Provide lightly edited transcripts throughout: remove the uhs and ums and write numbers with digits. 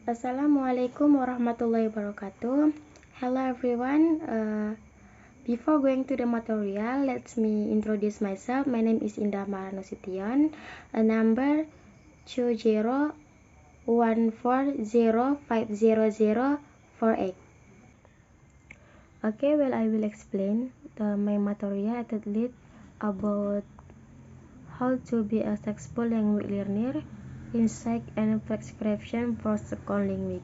Assalamualaikum warahmatullahi wabarakatuh. Hello everyone. Before going to the material, let me introduce myself. My name is Indah Maharani Nasution, number 2014050048. Okay, well I will explain my material at least about how to be a successful language learner, insight and prescription for second language.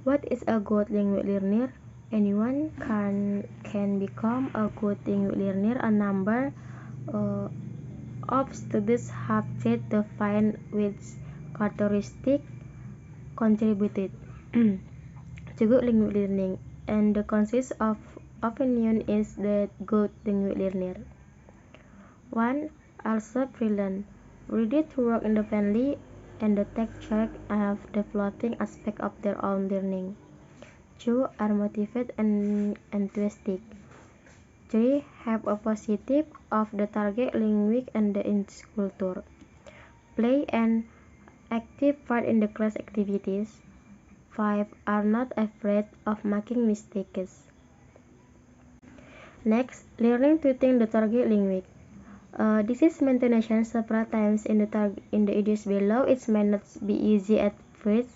What is a good language learner? Anyone can become a good language learner. A number of studies have tried to find which characteristics contributed to good language learning, and the consensus of opinion is that good language learner 1. Are self-reliant, ready to work independently and take charge of developing aspects of their own learning. 2. Are motivated and enthusiastic. 3. Have a positive of the target language and the its culture. Play an active part in the class activities. 5. Are not afraid of making mistakes. Next, learning to think the target language. This is mentioned several times in the ideas below. It may not be easy at first,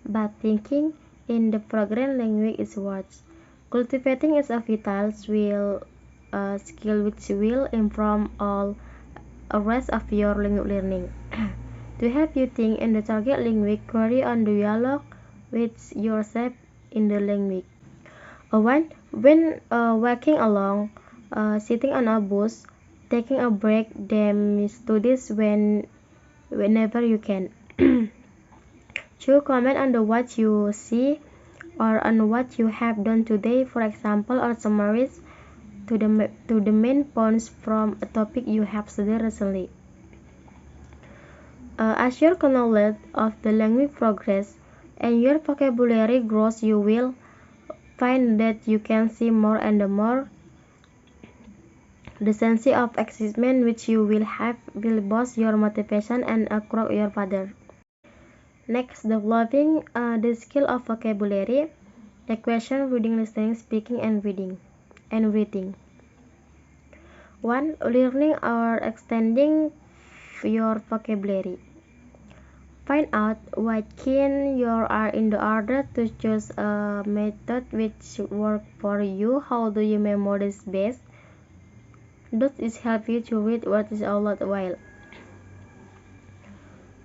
but thinking in the program language is worth. Cultivating is a vital skill which will improve all the rest of your language learning. To help you think in the target language, carry on dialogue with yourself in the language. When walking along, sitting on a bus, taking a break, then studies whenever you can. 2. Comment on what you see or on what you have done today, for example, or summarize to the main points from a topic you have studied recently. As your knowledge of the language progress and your vocabulary grows, you will find that you can see more and more. The sense of excitement which you will have will boost your motivation and grow your further. Next, developing the skill of vocabulary, equation, reading, listening, speaking, and reading, and writing. 1. Learning or extending your vocabulary. Find out what keen you are in order to choose a method which works for you. How do you memorize best? Does it help you to read what is all the while?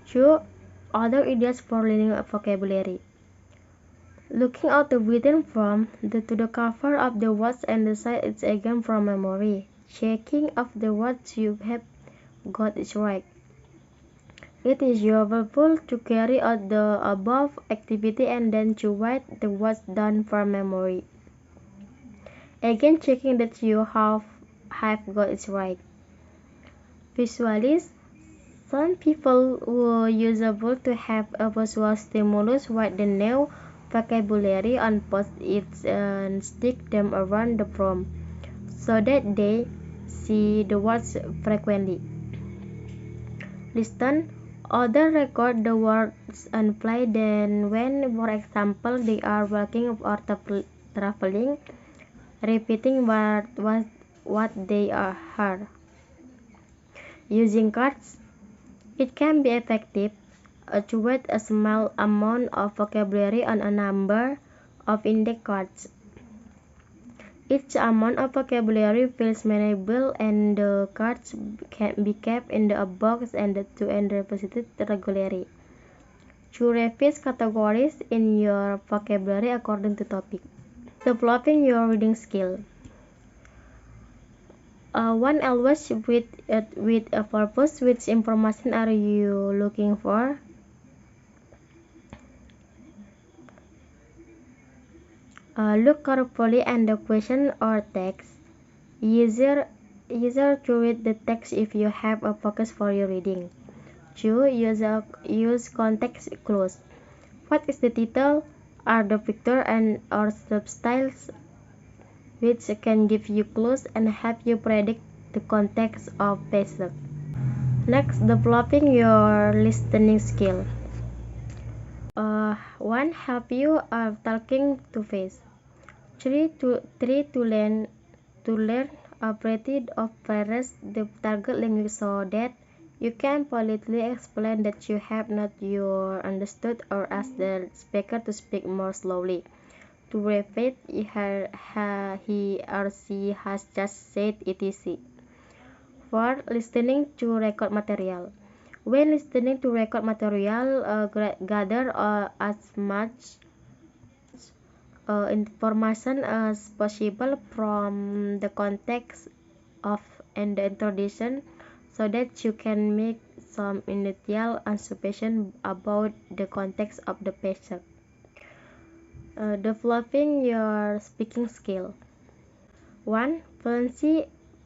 2. Other ideas for learning a vocabulary. Looking at the written form, to the cover of the words and decide it's again from memory. Checking if the words you have got is right. It is useful to carry out the above activity and then to write the words down from memory. Again, checking that you have got it right. Visualize. Some people were usable to have a visual stimulus write the new vocabulary on post-its and stick them around the room so that they see the words frequently. Listen. Others record the words and play them when, for example, they are walking or traveling, repeating what they are heard. Using cards. It can be effective to write a small amount of vocabulary on a number of index cards. Each amount of vocabulary feels manageable and the cards can be kept in a box and revisited regularly. To revise categories in your vocabulary according to topic. Developing your reading skill. One always with a purpose. Which information are you looking for? Look carefully at the question or text. Easier to read the text if you have a focus for your reading. 2. Use context clues. What is the title? Are the picture and or subtitles which can give you clues and help you predict the context of passage. Next, developing your listening skill. 1. Help you talking to face. 3. To learn a variety of phrases the target language so that you can politely explain that you have not your understood or ask the speaker to speak more slowly. To repeat he or she has just said etc. 4. Listening to record material. When listening to record material, gather as much information as possible from the context of and the introduction so that you can make some initial observation about the context of the passage. Developing your speaking skill. 1.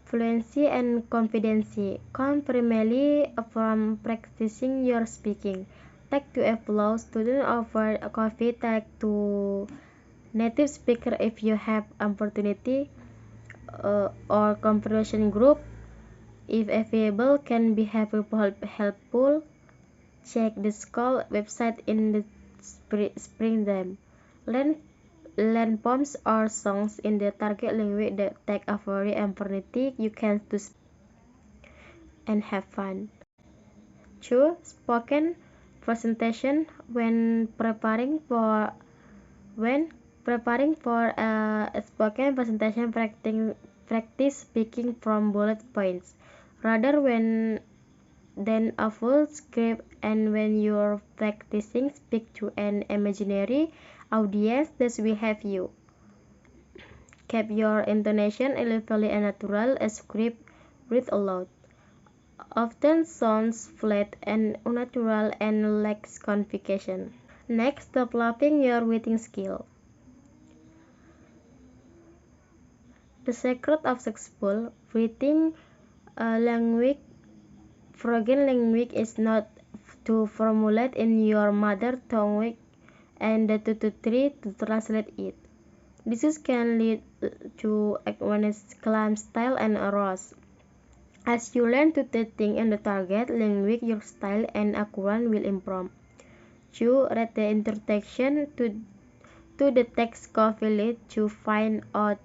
Fluency and confidence come primarily from practicing your speaking. Take to a fellow student over a coffee. Take to native speaker if you have opportunity, or conversation group if available can be helpful. Check the school website in the spring them. Learn Learn poems or songs in the target language that take a very opportunity you can to speak and have fun. 2. Spoken presentation. When preparing for a spoken presentation, practice speaking from bullet points rather than a full script, and when you're practicing, speak to an imaginary audience that will have you. Keep your intonation lively and natural. A script read aloud often sounds flat and unnatural and lacks conviction. Next, developing your writing skill. The secret of successful writing language, foreign language, is not to formulate in your mother tongue and to translate it. This can lead to advanced clam style and errors. As you learn to think in the target language, your style and accent will improve. 2. Read the introduction to the text carefully to find out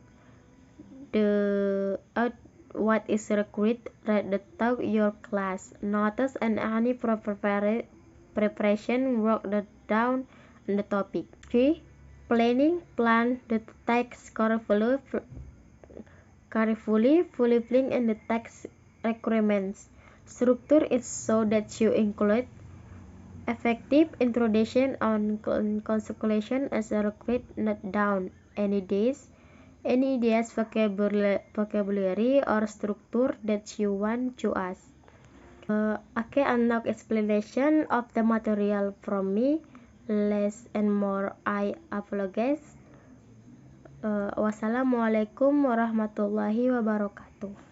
what is required. Read the talk your class notes and any preparation work down on the topic. 3. Plan the text carefully, fulfilling in the text requirements. Structure it so that you include effective introduction on conclusion as a required. Note down any ideas, vocabulary or structure that you want to ask. Okay, enough explanation of the material from me. Less and more I apologize. Wassalamualaikum warahmatullahi wabarakatuh.